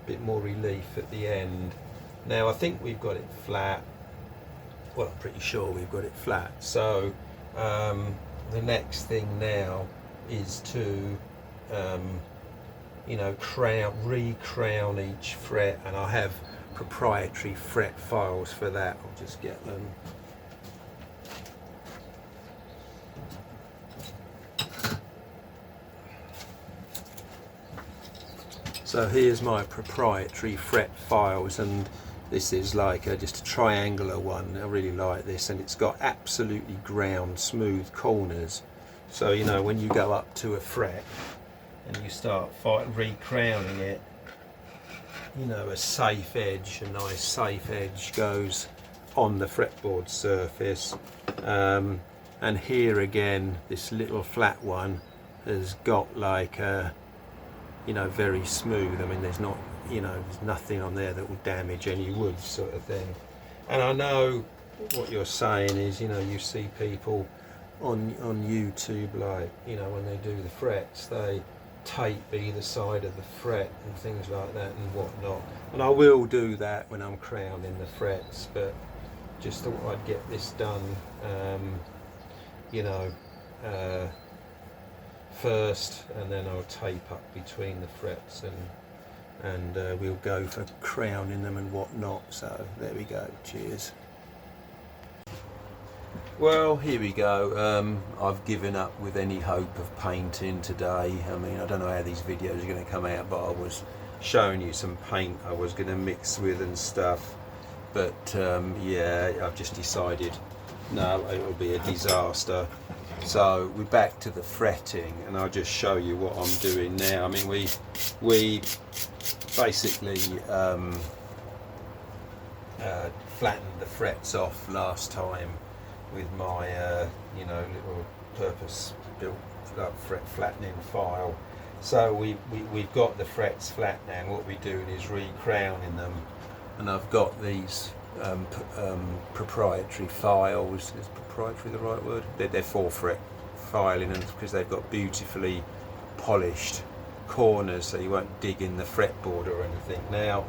[SPEAKER 2] bit more relief at the end. Now I think we've got it flat. Well, I'm pretty sure we've got it flat. So the next thing now is to you know, re-crown each fret, and I have proprietary fret files for that. I'll just get them. So here's my proprietary fret files, and this is like just a triangular one. I really like this, and it's got absolutely ground smooth corners. So you know, when you go up to a fret and you start recrowning it, you know, a safe edge, a nice safe edge goes on the fretboard surface. And here again, this little flat one has got like a, you know, very smooth. I mean, there's not, you know, there's nothing on there that will damage any wood, sort of thing. And I know what you're saying is, you know, you see people on YouTube, like, you know, when they do the frets, they tape either side of the fret and things like that and whatnot. And I will do that when I'm crowning the frets, but just thought I'd get this done, you know, first, and then I'll tape up between the frets, and we'll go for crowning them and whatnot. So there we go. Cheers. Well, here we go. I've given up with any hope of painting today. I mean, I don't know how these videos are going to come out, but I was showing you some paint I was going to mix with and stuff. But yeah, I've just decided, no, it will be a disaster. So we're back to the fretting, and I'll just show you what I'm doing now. I mean, we basically flattened the frets off last time with my you know, little purpose-built fret flattening file. So we've got the frets flat now, and what we're doing is recrowning them. And I've got these proprietary files. Is proprietary the right word? They're 4-fret filing, and because they've got beautifully polished corners, so you won't dig in the fretboard or anything. Now,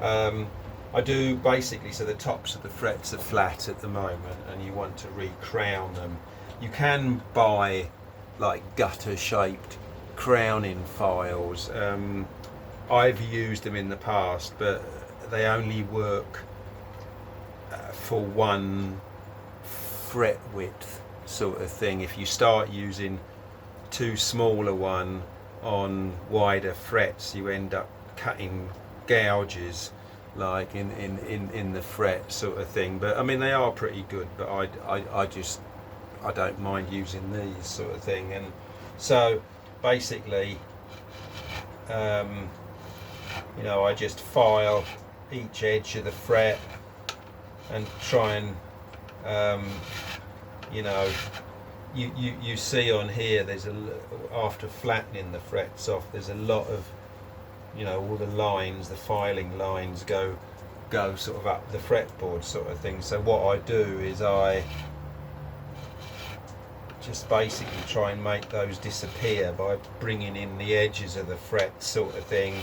[SPEAKER 2] I do basically, so the tops of the frets are flat at the moment, and you want to recrown them. You can buy like gutter-shaped crowning files. I've used them in the past, but they only work for one fret width sort of thing. If you start using too smaller one on wider frets, you end up cutting gouges like in the fret sort of thing. But I mean, they are pretty good, but I don't mind using these sort of thing. And so basically, you know, I just file each edge of the fret and try and you know, you see on here, there's after flattening the frets off, there's a lot of, you know, all the lines, the filing lines go sort of up the fretboard sort of thing. So what I do is I just basically try and make those disappear by bringing in the edges of the fret sort of thing,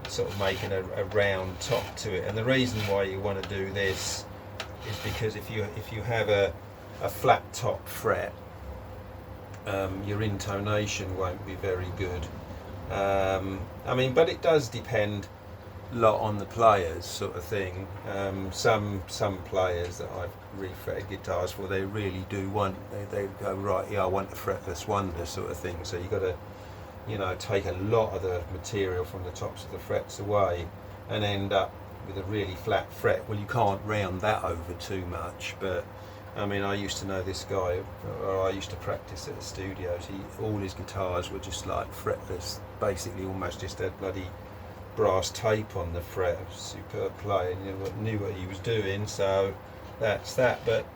[SPEAKER 2] sort of making a round top to it. And the reason why you want to do this is because if you have a flat top fret, your intonation won't be very good. I mean, but it does depend a lot on the players sort of thing. Some players that I've refretted guitars for, they really do want, they go, right, yeah, I want a fretless wonder sort of thing. So you've got to, you know, take a lot of the material from the tops of the frets away and end up with a really flat fret. Well, you can't round that over too much, but I mean, I used to know this guy, or I used to practice at the studios. All his guitars were just like fretless, basically almost just had bloody brass tape on the fret. Superb player, knew what he was doing. So that's that. But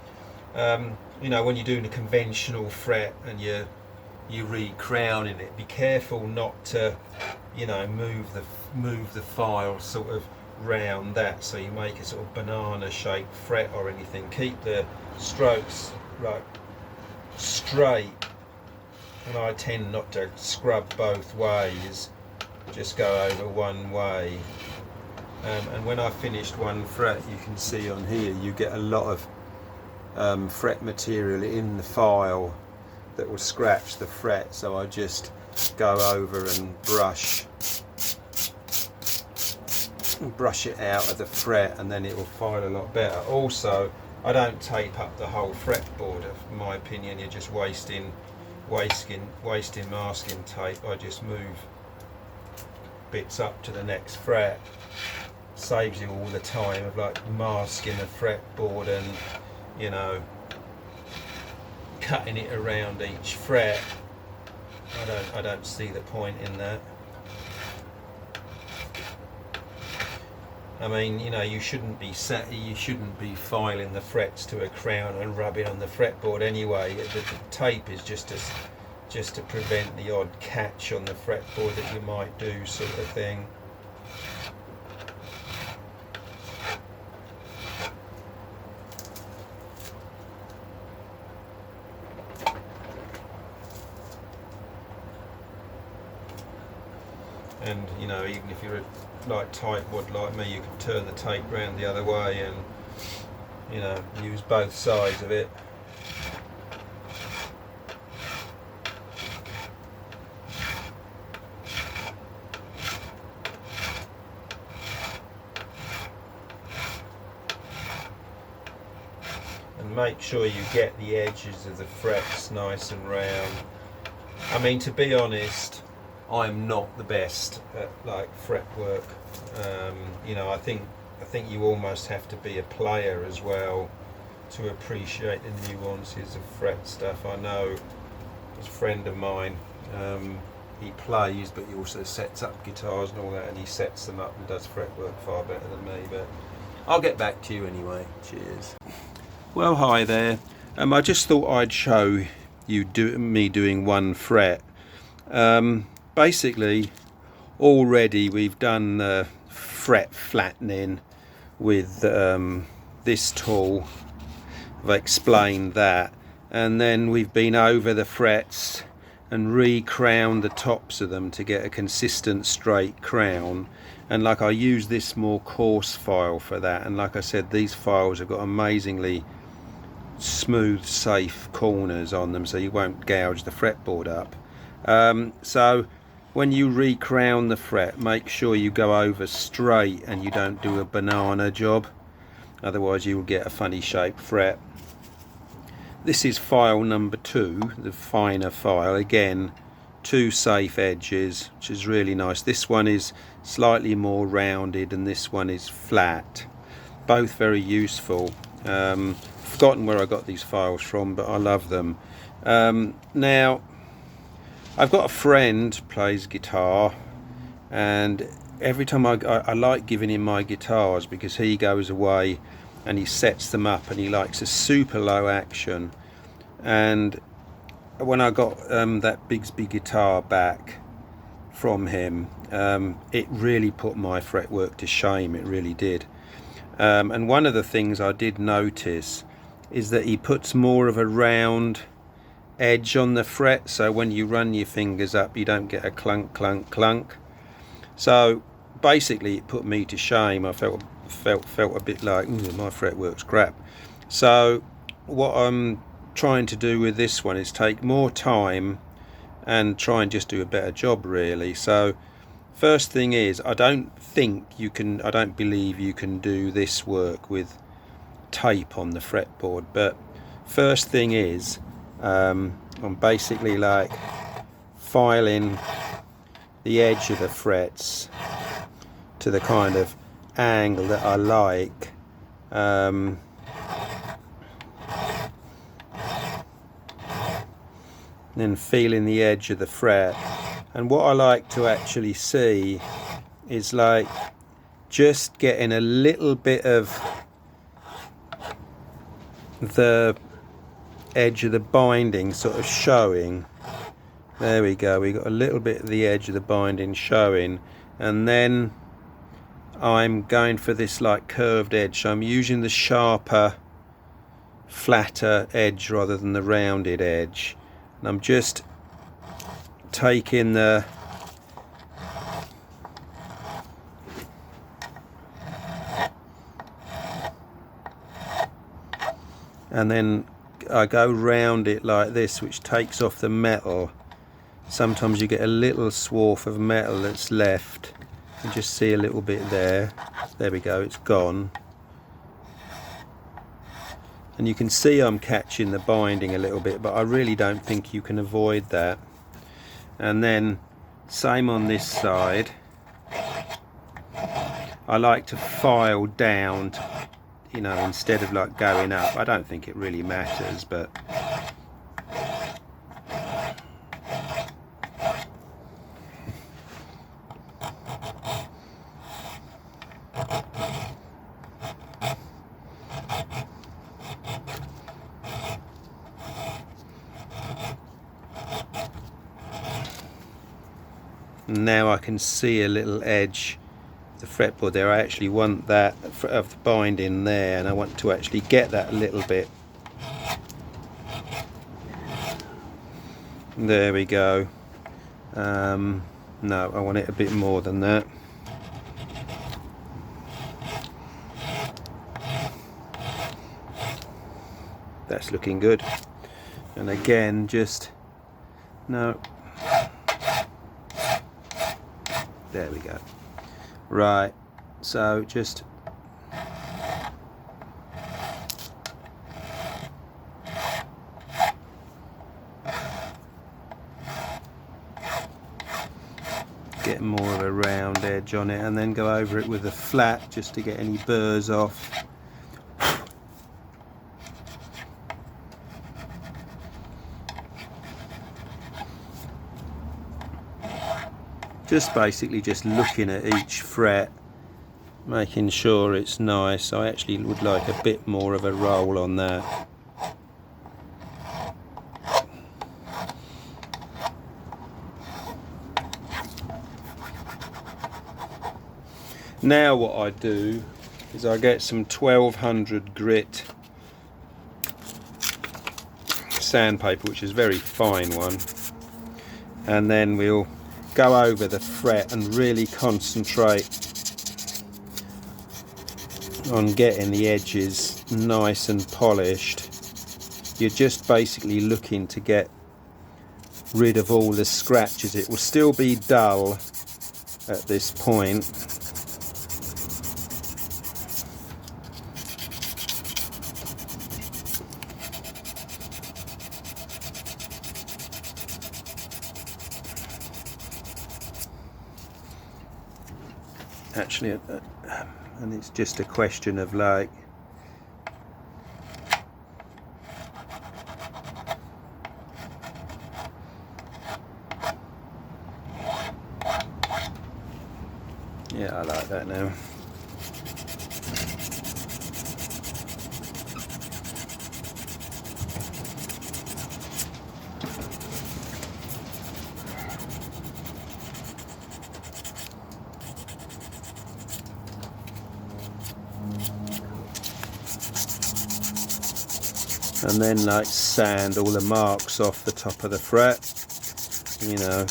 [SPEAKER 2] you know, when you're doing a conventional fret and you're recrowning it, be careful not to, you know, move the file sort of round that, so you make a sort of banana shaped fret or anything. Keep the strokes right straight, and I tend not to scrub both ways, just go over one way. And when I've finished one fret, you can see on here you get a lot of fret material in the file that will scratch the fret, so I just go over and brush it out of the fret, and then it will file a lot better. Also, I don't tape up the whole fretboard. In my opinion, you're just wasting masking tape. I just move
[SPEAKER 1] bits up to the next fret. Saves you all the time of like masking the fretboard and, you know, cutting it around each fret. I don't see the point in that. I mean, you know, you shouldn't be filing the frets to a crown and rubbing on the fretboard anyway. The tape is just to prevent the odd catch on the fretboard that you might do, sort of thing. And you know, even if you're a like tightwad like me, you can turn the tape round the other way and, you know, use both sides of it. And make sure you get the edges of the frets nice and round. I mean, to be honest, I'm not the best at like fret work. You know, I think you almost have to be a player as well to appreciate the nuances of fret stuff. I know a friend of mine, he plays, but he also sets up guitars and all that, and he sets them up and does fret work far better than me. But I'll get back to you anyway. Cheers. Well, hi there. I just thought I'd show you me doing one fret. Basically, already we've done fret flattening with this tool. I've explained that, and then we've been over the frets and re-crowned the tops of them to get a consistent straight crown. And like, I use this more coarse file for that, and like I said, these files have got amazingly smooth, safe corners on them, so you won't gouge the fretboard up. So when you re-crown the fret, make sure you go over straight and you don't do a banana job, otherwise you will get a funny shaped fret. This is file number 2, the finer file. Again, 2 safe edges, which is really nice. This one is slightly more rounded and this one is flat. Both very useful. Forgotten where I got these files from, but I love them. Now, I've got a friend who plays guitar, and every time I like giving him my guitars, because he goes away and he sets them up and he likes a super low action. And when I got that Bigsby guitar back from him, it really put my fretwork to shame. It really did. And one of the things I did notice is that he puts more of a round edge on the fret, so when you run your fingers up you don't get a clunk clunk clunk. So basically it put me to shame. I felt a bit like, my fretwork's crap. So what I'm trying to do with this one is take more time and try and just do a better job, really. So first thing is, I don't believe you can do this work with tape on the fretboard, but first thing is, I'm basically like filing the edge of the frets to the kind of angle that I like. Then feeling the edge of the fret, and what I like to actually see is like just getting a little bit of the edge of the binding sort of showing. There we go, we got a little bit of the edge of the binding showing, and then I'm going for this like curved edge, so I'm using the sharper, flatter edge rather than the rounded edge, and I'm just taking the and then I go round it like this, which takes off the metal. Sometimes you get a little swath of metal that's left. You just see a little bit there. There we go, it's gone. And you can see I'm catching the binding a little bit, but I really don't think you can avoid that. And then same on this side.
[SPEAKER 2] I like to file down to, you know, instead of like going up. I don't think it really matters, but now I can see a little edge of the fretboard there. I actually want that of the binding there, and I want to actually get that a little bit. There we go. No, I want it a bit more than that. That's looking good. And again, just no. There we go. Right, so just get more of a round edge on it, and then go over it with a flat just to get any burrs off. Just basically just looking at each fret, making sure it's nice. I actually would like a bit more of a roll on that. Now what I do is I get some 1200 grit sandpaper, which is a very fine one, and then we'll go over the fret and really concentrate on getting the edges nice and polished. You're just basically looking to get rid of all the scratches. It will still be dull at this point. Actually, and it's just a question of like yeah, I like that now. And then like sand all the marks off the top of the fret, you know.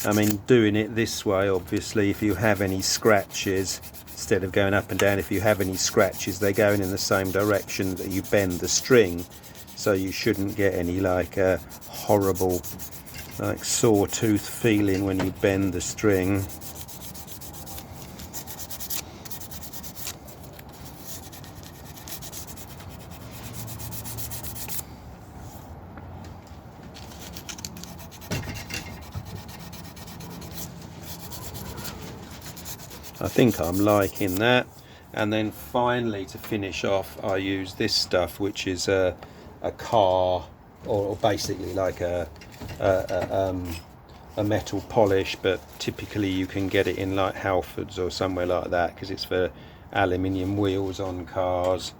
[SPEAKER 2] I mean, doing it this way, obviously, if you have any scratches, instead of going up and down, if you have any scratches, they're going in the same direction that you bend the string, so you shouldn't get any like a horrible like sawtooth feeling when you bend the string. I think I'm liking that. And then finally, to finish off, I use this stuff, which is a car, or basically like a metal polish, but typically you can get it in like Halfords or somewhere like that, because it's for aluminium wheels on cars.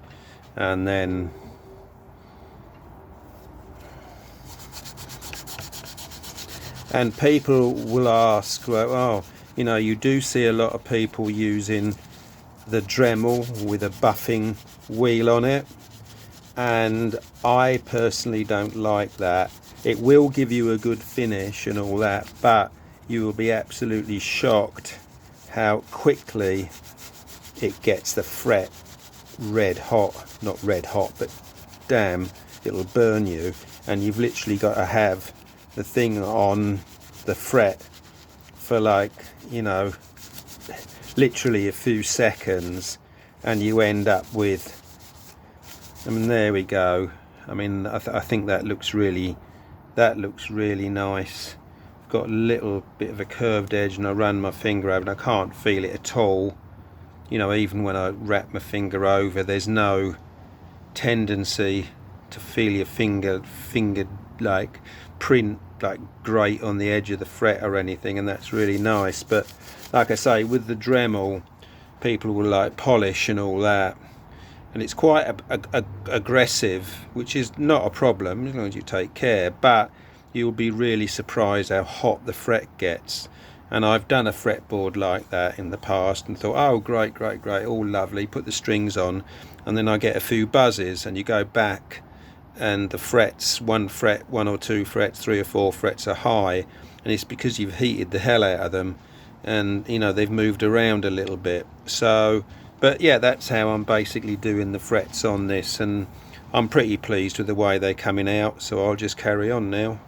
[SPEAKER 2] And then people will ask, well, oh, you know, you do see a lot of people using the Dremel with a buffing wheel on it, and I personally don't like that. It will give you a good finish and all that, but you will be absolutely shocked how quickly it gets the fret red hot. Not red hot, but damn, it'll burn you. And you've literally got to have the thing on the fret for like, you know, literally a few seconds, and you end up with, I mean, there we go. I mean, I think that looks really nice. Got a little bit of a curved edge, and I run my finger over and I can't feel it at all. you know, even when I wrap my finger over, there's no tendency to feel your finger like print like grate on the edge of the fret or anything, and that's really nice. But like I say, with the Dremel, people will like polish and all that, and it's quite aggressive, which is not a problem as long as you take care, but you'll be really surprised how hot the fret gets. And I've done a fretboard like that in the past and thought, oh great, all lovely, put the strings on, and then I get a few buzzes, and you go back and the frets, one or two frets, 3 or 4 frets are high, and it's because you've heated the hell out of them, and you know, they've moved around a little bit. So, but yeah, that's how I'm basically doing the frets on this, and I'm pretty pleased with the way they're coming out, so I'll just carry on now.